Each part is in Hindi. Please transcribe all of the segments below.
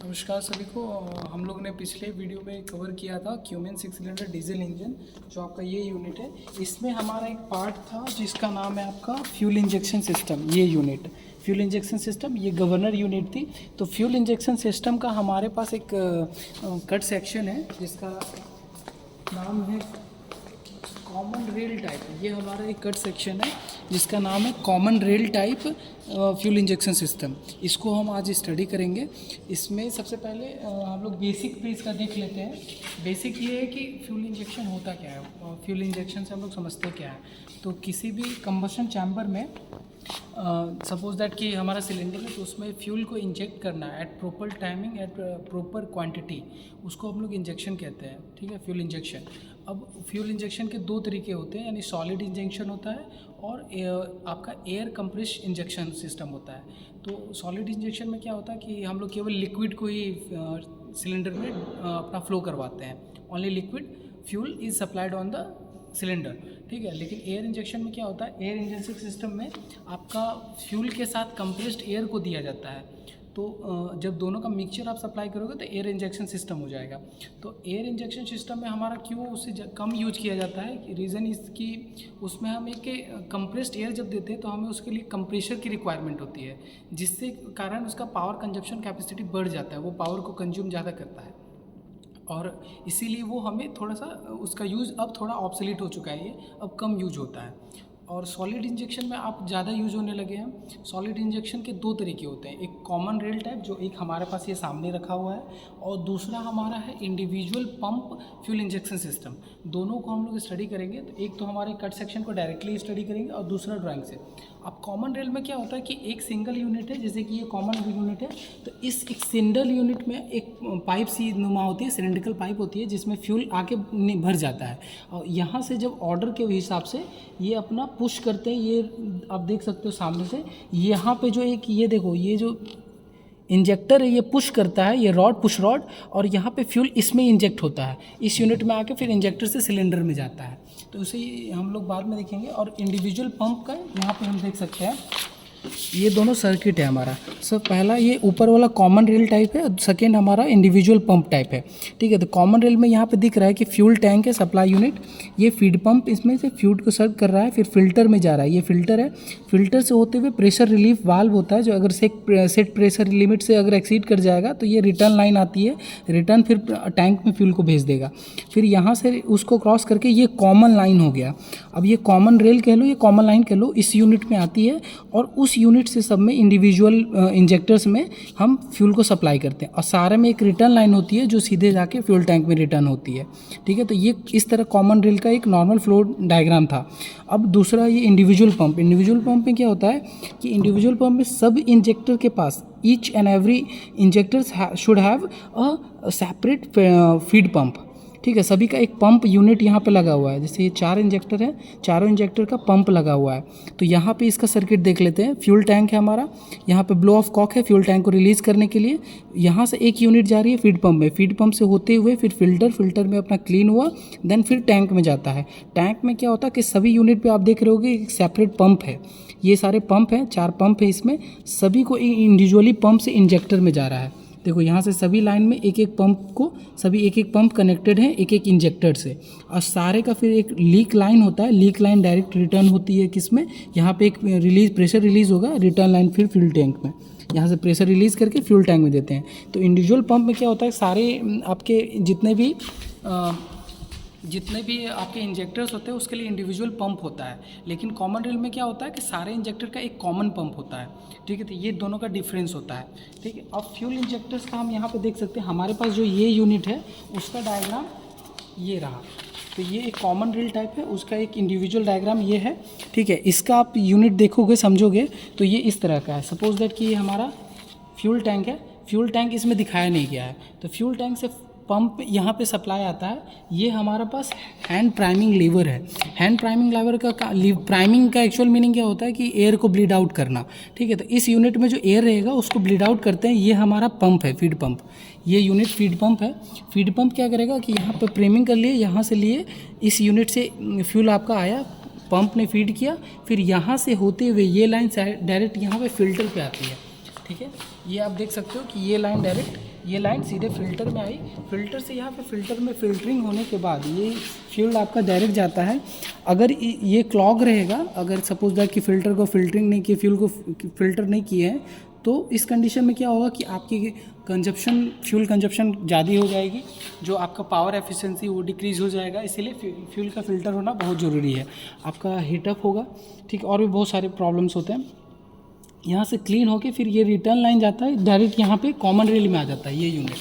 नमस्कार सभी को। हम लोग ने पिछले वीडियो में कवर किया था क्यूमेन 6 सिलेंडर डीजल इंजन, जो आपका ये यूनिट है। इसमें हमारा एक पार्ट था जिसका नाम है आपका फ्यूल इंजेक्शन सिस्टम। ये यूनिट फ्यूल इंजेक्शन सिस्टम, ये गवर्नर यूनिट थी। तो फ्यूल इंजेक्शन सिस्टम का हमारे पास एक कट सेक्शन है जिसका नाम है कॉमन रेल टाइप। ये हमारा एक कट सेक्शन है जिसका नाम है common rail type fuel injection system. इसको हम आज स्टडी करेंगे। इसमें सबसे पहले हम लोग बेसिक पे इसका देख लेते हैं। बेसिक ये है कि फ्यूल इंजेक्शन होता क्या है। फ्यूल इंजेक्शन से हम लोग समझते क्या है। तो किसी भी कंबशन चैम्बर में सपोज दैट कि हमारा सिलेंडर है, तो उसमें फ्यूल को इंजेक्ट करना है at proper timing, at proper quantity, उसको हम लोग इंजेक्शन कहते हैं। ठीक है, फ्यूल इंजेक्शन। अब फ्यूल इंजेक्शन के दो तरीके होते हैं, यानी सॉलिड इंजेक्शन होता है और आपका एयर कंप्रेस इंजेक्शन सिस्टम होता है। तो सॉलिड इंजेक्शन में क्या होता है कि हम लोग केवल लिक्विड को ही सिलेंडर में अपना फ्लो करवाते हैं। Only liquid fuel is supplied on the cylinder. ठीक है, लेकिन एयर इंजेक्शन में क्या होता है, एयर इंजेक्शन सिस्टम में आपका फ्यूल के साथ कंप्रेस्ड एयर को दिया जाता है। तो जब दोनों का मिक्सचर आप सप्लाई करोगे तो एयर इंजेक्शन सिस्टम हो जाएगा। तो एयर इंजेक्शन सिस्टम में हमारा क्यों उससे कम यूज किया जाता है, रीज़न इसकी उसमें हम एक कंप्रेस्ड एयर जब देते हैं तो हमें उसके लिए कंप्रेशर की रिक्वायरमेंट होती है, जिससे कारण उसका पावर कंजप्शन कैपेसिटी बढ़ जाता है, वो पावर को कंज्यूम ज़्यादा करता है और इसीलिए वो हमें थोड़ा सा उसका यूज़ अब थोड़ा ऑब्सोलीट हो चुका है, ये अब कम यूज होता है। और सॉलिड इंजेक्शन में आप ज़्यादा यूज होने लगे हैं। सॉलिड इंजेक्शन के दो तरीके होते हैं, एक कॉमन रेल टाइप जो एक हमारे पास ये सामने रखा हुआ है, और दूसरा हमारा है individual pump fuel injection system. दोनों को हम लोग स्टडी करेंगे। तो एक तो हमारे कट सेक्शन को डायरेक्टली स्टडी करेंगे और दूसरा ड्राइंग से। अब कॉमन रेल में क्या होता है कि एक सिंगल यूनिट है, जैसे कि ये कॉमन यूनिट है, तो इस एक सिंगल यूनिट में एक पाइप सी नुमा होती है, सिलेंड्रिकल पाइप होती है, जिसमें फ्यूल आके भर जाता है। और यहाँ से जब ऑर्डर के हिसाब से ये अपना पुश करते हैं, ये आप देख सकते हो सामने से। यहाँ पे जो एक ये देखो, ये जो इंजेक्टर है ये पुश करता है, ये रॉड पुश रॉड, और यहाँ पे फ्यूल इसमें इंजेक्ट होता है, इस यूनिट में आके फिर इंजेक्टर से सिलेंडर में जाता है। तो उसे हम लोग बाद में देखेंगे। और इंडिविजुअल पंप का यहाँ पे हम देख सकते हैं, ये दोनों सर्किट है हमारा। सब पहला ये ऊपर वाला कॉमन रेल टाइप है, सेकेंड हमारा इंडिविजुअल पंप टाइप है। ठीक है, तो कॉमन रेल में यहाँ पे दिख रहा है कि फ्यूल टैंक है, सप्लाई यूनिट, ये फीड पंप इसमें से फ्यूल को सर्व कर रहा है, फिर फिल्टर में जा रहा है, ये फिल्टर है। फिल्टर से होते हुए प्रेशर रिलीफ वाल्व होता है, जो अगर सेट प्रेशर लिमिट से अगर एक्सीड कर जाएगा तो ये रिटर्न लाइन आती है, रिटर्न फिर टैंक में फ्यूल को भेज देगा। फिर यहाँ से उसको क्रॉस करके ये कॉमन लाइन हो गया। अब ये कॉमन रेल कह लो, ये कॉमन लाइन कह लो, इस यूनिट में आती है, और उस यूनिट से सब में इंडिविजुअल इंजेक्टर्स में हम फ्यूल को सप्लाई करते हैं, और सारे में एक रिटर्न लाइन होती है जो सीधे जाके फ्यूल टैंक में रिटर्न होती है। ठीक है, तो ये इस तरह कॉमन रेल का एक नॉर्मल फ्लो डायग्राम था। अब दूसरा ये इंडिविजुअल पंप। इंडिविजुअल पंप में क्या होता है कि इंडिविजुअल पंप में सब इंजेक्टर के पास each and every injectors should have a separate feed pump. ठीक है, सभी का एक पंप यूनिट यहाँ पे लगा हुआ है। जैसे ये 4 इंजेक्टर है, चारों इंजेक्टर का पंप लगा हुआ है। तो यहाँ पे इसका सर्किट देख लेते हैं। फ्यूल टैंक है हमारा, यहाँ पे ब्लो ऑफ कॉक है फ्यूल टैंक को रिलीज़ करने के लिए। यहाँ से एक यूनिट जा रही है फीड पंप में, फीड पंप से होते हुए फिर फिल्टर में अपना क्लीन हुआ, देन फिर टैंक में जाता है। टैंक में क्या होता है कि सभी यूनिट पर आप देख रहे होगे एक सेपरेट पंप है। ये सारे पंप हैं, 4 पंप है इसमें, सभी को इंडिविजुअली पंप से इंजेक्टर में जा रहा है। देखो यहाँ से सभी लाइन में एक एक पंप को, सभी एक एक पंप कनेक्टेड है एक एक इंजेक्टर से, और सारे का फिर एक लीक लाइन होता है। लीक लाइन डायरेक्ट रिटर्न होती है किसमें, यहाँ पे एक प्रेशर रिलीज़ होगा, रिटर्न लाइन फिर फ्यूल टैंक में, यहाँ से प्रेशर रिलीज़ करके फ्यूल टैंक में देते हैं। तो इंडिविजुअल पंप में क्या होता है, सारे आपके जितने भी आपके इंजेक्टर्स होते हैं उसके लिए इंडिविजुअल पंप होता है। लेकिन कॉमन रेल में क्या होता है कि सारे इंजेक्टर का एक कॉमन पंप होता है। ठीक है, तो ये दोनों का डिफरेंस होता है। ठीक है, अब फ्यूल इंजेक्टर्स का हम यहाँ पे देख सकते हैं। हमारे पास जो ये यूनिट है उसका डायग्राम ये रहा। तो ये एक कॉमन रेल टाइप है, उसका एक इंडिविजुअल डायग्राम ये है। ठीक है, इसका आप यूनिट देखोगे समझोगे तो ये इस तरह का है। सपोज दैट कि ये हमारा फ्यूल टैंक है, फ्यूल टैंक इसमें दिखाया नहीं गया है, तो फ्यूल टैंक से पंप यहाँ पे सप्लाई आता है। ये हमारे पास हैंड प्राइमिंग लीवर है। हैंड प्राइमिंग लीवर का प्राइमिंग का एक्चुअल मीनिंग क्या होता है कि एयर को ब्लीड आउट करना। ठीक है, तो इस यूनिट में जो एयर रहेगा उसको ब्लीड आउट करते हैं। ये हमारा पंप है, फीड पंप। ये यूनिट फीड पंप है। फीड पंप क्या करेगा कि यहाँ पर प्रेमिंग कर लिए, यहाँ से लिए, इस यूनिट से फ्यूल आपका आया, पंप ने फीड किया, फिर यहाँ से होते हुए ये लाइन डायरेक्ट यहाँ पे फिल्टर पे आती है। ठीक है, ये आप देख सकते हो कि ये लाइन डायरेक्ट ये लाइन सीधे फ़िल्टर में आई, फ़िल्टर से यहाँ पे फ़िल्टर में फ़िल्टरिंग होने के बाद ये फ्यूल आपका डायरेक्ट जाता है। अगर ये क्लॉग रहेगा, अगर सपोज दैट कि फ़िल्टर को फ़िल्टरिंग नहीं किए, फ्यूल को फ़िल्टर नहीं किए हैं, तो इस कंडीशन में क्या होगा कि आपकी कंजप्शन, फ्यूल कंजप्शन ज़्यादा हो जाएगी, जो आपका पावर एफिशिएंसी वो डिक्रीज़ हो जाएगा। इसीलिए फ्यूल का फ़िल्टर होना बहुत ज़रूरी है। आपका हीटअप होगा, ठीक, और भी बहुत सारे प्रॉब्लम्स होते हैं। यहाँ से क्लीन होके फिर ये रिटर्न लाइन जाता है डायरेक्ट यहाँ पे कॉमन रेल में आ जाता है ये यूनिट,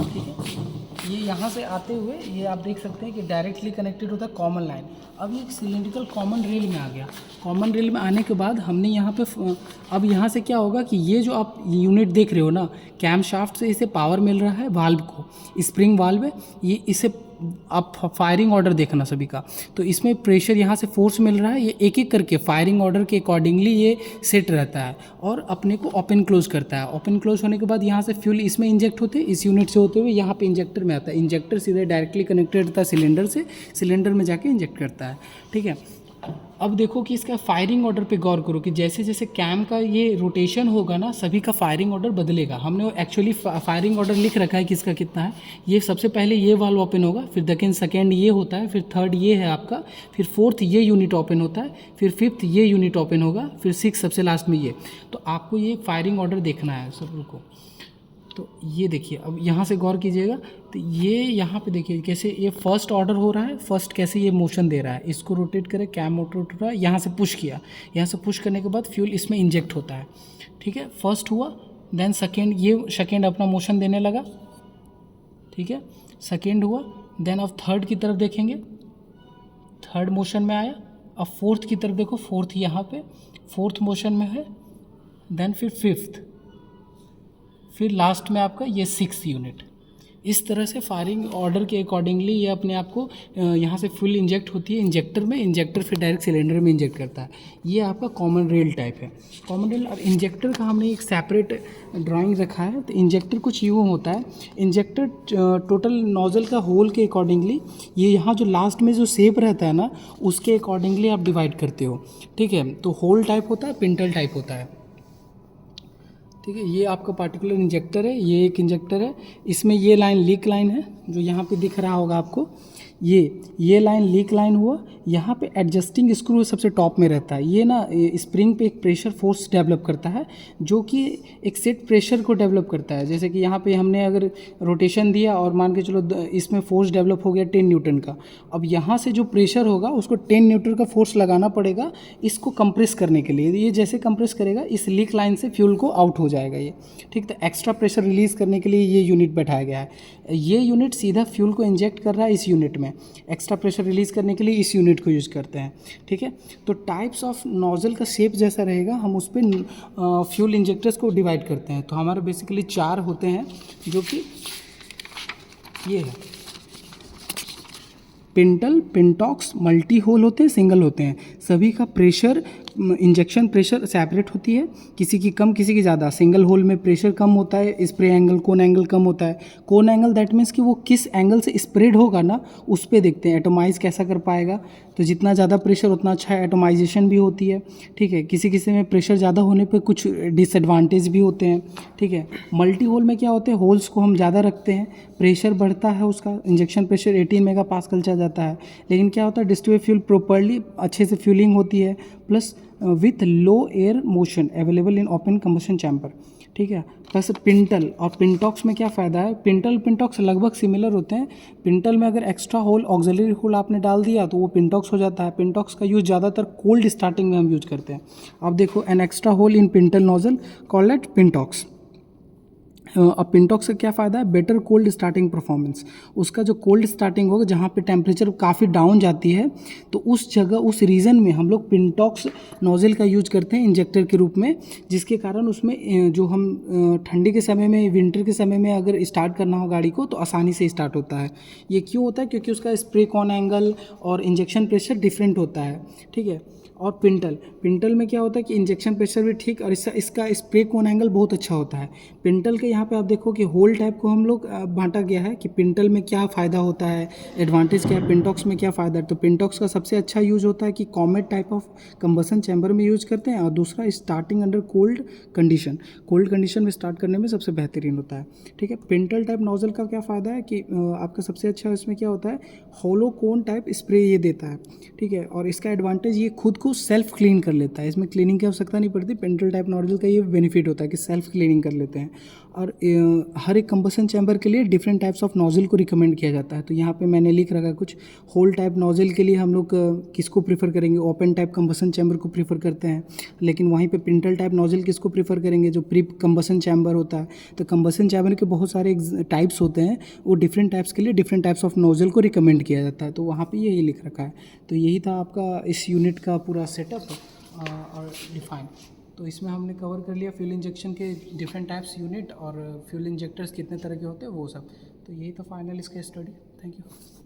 ठीक है। ये यहाँ से आते हुए ये आप देख सकते हैं कि डायरेक्टली कनेक्टेड होता है कॉमन लाइन। अब ये एक सिलेंड्रिकल कॉमन रेल में आ गया। कॉमन रेल में आने के बाद हमने यहाँ पे अब यहाँ से क्या होगा कि ये जो आप यूनिट देख रहे हो ना, कैम शाफ्ट से इसे पावर मिल रहा है वाल्व को, स्प्रिंग वाल्व है ये, इसे आप फायरिंग ऑर्डर देखना सभी का। तो इसमें प्रेशर यहाँ से फोर्स मिल रहा है, ये एक एक करके फायरिंग ऑर्डर के अकॉर्डिंगली ये सेट रहता है और अपने को ओपन क्लोज करता है। ओपन क्लोज होने के बाद यहाँ से फ्यूल इसमें इंजेक्ट होते हैं, इस यूनिट से होते हुए यहाँ पे इंजेक्टर में आता है। इंजेक्टर सीधे डायरेक्टली कनेक्टेड रहता है सिलेंडर से, सिलेंडर में जाके इंजेक्ट करता है, ठीक है। अब देखो कि इसका फायरिंग ऑर्डर पे गौर करो कि जैसे जैसे कैम का ये रोटेशन होगा ना, सभी का फायरिंग ऑर्डर बदलेगा। हमने एक्चुअली फायरिंग ऑर्डर लिख रखा है किसका कितना है। ये सबसे पहले ये वाल्व ओपन होगा, फिर सेकेंड ये होता है, फिर थर्ड ये है आपका, फिर फोर्थ ये यूनिट ओपन होता है, फिर फिफ्थ ये यूनिट ओपन होगा, फिर सिक्स सबसे लास्ट में ये। तो आपको ये फायरिंग ऑर्डर देखना है सब को। तो ये देखिए, अब यहाँ से गौर कीजिएगा तो ये यहाँ पे देखिए कैसे ये फर्स्ट ऑर्डर हो रहा है, फर्स्ट कैसे ये मोशन दे रहा है। इसको रोटेट करें, कैम रोटेट हो रहा है, यहाँ से पुश किया, यहाँ से पुश करने के बाद फ्यूल इसमें इंजेक्ट होता है, ठीक है। फर्स्ट हुआ, देन सेकेंड, ये सेकेंड अपना मोशन देने लगा, ठीक है, सेकेंड हुआ, देन अब थर्ड की तरफ देखेंगे, थर्ड मोशन में आया। अब फोर्थ की तरफ देखो, फोर्थ यहाँ पे फोर्थ मोशन में है, देन फिर फिफ्थ, फिर लास्ट में आपका ये सिक्स यूनिट। इस तरह से फायरिंग ऑर्डर के अकॉर्डिंगली ये अपने आप को यहाँ से फुल इंजेक्ट होती है इंजेक्टर में, इंजेक्टर फिर डायरेक्ट सिलेंडर में इंजेक्ट करता है। ये आपका कॉमन रेल टाइप है। कॉमन रेल और इंजेक्टर का हमने एक सेपरेट ड्राइंग रखा है। तो इंजेक्टर कुछ यूँ होता है, इंजेक्टर टोटल नोजल का होल के अकॉर्डिंगली, ये यहाँ जो लास्ट में जो शेप रहता है ना, उसके अकॉर्डिंगली आप डिवाइड करते हो, ठीक है। तो होल टाइप होता है, पिंटल टाइप होता है, ठीक है। ये आपका पार्टिकुलर इंजेक्टर है, ये एक इंजेक्टर है। इसमें ये लाइन लीक लाइन है जो यहाँ पे दिख रहा होगा आपको, ये लाइन लीक लाइन हुआ। यहाँ पे एडजस्टिंग स्क्रू सबसे टॉप में रहता है। ये ना स्प्रिंग पे एक प्रेशर फोर्स डेवलप करता है जो कि एक सेट प्रेशर को डेवलप करता है। जैसे कि यहाँ पे हमने अगर रोटेशन दिया और मान के चलो इसमें फोर्स डेवलप हो गया 10 न्यूटन का। अब यहाँ से जो प्रेशर होगा उसको 10 न्यूटन का फोर्स लगाना पड़ेगा इसको कंप्रेस करने के लिए। ये जैसे कंप्रेस करेगा इस लीक लाइन से फ्यूल को आउट हो जाएगा ये, ठीक। तो एक्स्ट्रा प्रेशर रिलीज़ करने के लिए ये यूनिट बैठाया गया है। ये यूनिट सीधा फ्यूल को इंजेक्ट कर रहा है इस यूनिट में, एक्स्ट्रा प्रेशर रिलीज़ करने के लिए इस यूनिट को यूज़ करते हैं, ठीक है। तो टाइप्स ऑफ नोजल का शेप जैसा रहेगा, हम उस पर फ्यूल इंजेक्टर्स को डिवाइड करते हैं। तो हमारे बेसिकली 4 होते हैं, जो कि ये है पिंटल, पिंटॉक्स, मल्टी होल होते हैं, सिंगल होते हैं। सभी का प्रेशर, इंजेक्शन प्रेशर सेपरेट होती है, किसी की कम किसी की ज़्यादा। सिंगल होल में प्रेशर कम होता है, स्प्रे एंगल, कोन एंगल कम होता है। कोन एंगल दैट मीन्स कि वो किस एंगल से स्प्रेड होगा ना, उस पर देखते हैं एटोमाइज कैसा कर पाएगा। तो जितना ज़्यादा प्रेशर उतना अच्छा एटोमाइजेशन भी होती है, ठीक है। किसी किसी में प्रेशर ज़्यादा होने पर कुछ डिसएडवांटेज भी होते हैं, ठीक है। मल्टी होल में क्या होते हैं, होल्स को हम ज़्यादा रखते हैं, प्रेशर बढ़ता है, उसका इंजेक्शन प्रेशर 18 मेगापास्कल चला जाता है। लेकिन क्या होता है, डिस्टिलेट फ्यूल प्रॉपर्ली अच्छे से फ्यूलिंग होती है, plus with low air motion available in open combustion chamber, ठीक है। प्लस पिंटल और पिंटॉक्स में क्या फ़ायदा है, पिंटल पिंटॉक्स लगभग सिमिलर होते हैं। पिंटल में अगर एक्स्ट्रा होल ऑक्सिलरी होल आपने डाल दिया तो वो पिंटॉक्स हो जाता है। पिंटॉक्स का यूज़ ज़्यादातर कोल्ड स्टार्टिंग में हम यूज़ करते हैं। अब देखो, an extra hole in pintle nozzle called at pintaux. अब पिंटॉक्स का क्या फ़ायदा है, बेटर कोल्ड स्टार्टिंग परफॉर्मेंस। उसका जो कोल्ड स्टार्टिंग होगा, जहाँ पे टेम्परेचर काफ़ी डाउन जाती है, तो उस जगह, उस रीजन में हम लोग पिंटॉक्स नोजल का यूज करते हैं इंजेक्टर के रूप में, जिसके कारण उसमें जो हम ठंडी के समय में, विंटर के समय में अगर स्टार्ट करना हो गाड़ी को तो आसानी से स्टार्ट होता है। ये क्यों होता है, क्योंकि उसका स्प्रे कॉन एंगल और इंजेक्शन प्रेशर डिफरेंट होता है, ठीक है। और पिंटल में क्या होता है कि इंजेक्शन प्रेशर भी ठीक, और इसका स्प्रे कोन एंगल बहुत अच्छा होता है। पिंटल के यहाँ पे आप देखो कि होल टाइप को हम लोग बांटा गया है कि पिंटल में क्या फ़ायदा होता है, एडवांटेज क्या है, पिंटॉक्स में क्या फ़ायदा है। तो पिंटॉक्स का सबसे अच्छा यूज़ होता है कि comet type of combustion chamber में यूज़ करते हैं, और दूसरा स्टार्टिंग अंडर कोल्ड कंडीशन में स्टार्ट करने में सबसे बेहतरीन होता है। ठीक है, पिंटल टाइप नोजल का क्या फ़ायदा है कि आपका सबसे अच्छा इसमें क्या होता है, होलो कोन टाइप स्प्रे ये देता है। ठीक है, और इसका एडवांटेज ये खुद को सेल्फ क्लीन कर लेता है, इसमें क्लीनिंग की आवश्यकता नहीं पड़ती। पिंटल टाइप नोजल का ये बेनिफिट होता है कि सेल्फ क्लीनिंग कर लेते हैं। और हर एक कंबसन चैम्बर के लिए डिफरेंट टाइप्स ऑफ नोजल को रिकमेंड किया जाता है। तो यहाँ पे मैंने लिख रखा है कुछ होल टाइप नोजल के लिए हम लोग किसको प्रीफर करेंगे, ओपन टाइप कंबसन चैम्बर को प्रीफर करते हैं। लेकिन वहीं पे पिंटल टाइप नोजल किसको प्रीफर करेंगे, जो प्री कंबसन चैम्बर होता है। तो कंबसन चैम्बर के बहुत सारे टाइप्स होते हैं, वो डिफरेंट टाइप्स के लिए डिफरेंट टाइप्स ऑफ नोजल को रिकमेंड किया जाता है। तो वहाँ पे यही लिख रखा है। तो यही था आपका इस यूनिट का पूरा सेटअप और डिफाइन। तो इसमें हमने कवर कर लिया फ्यूल इंजेक्शन के डिफरेंट टाइप्स यूनिट, और फ्यूल इंजेक्टर्स कितने तरह के होते हैं वो सब। तो यही था फाइनल इसका स्टडी। Thank you.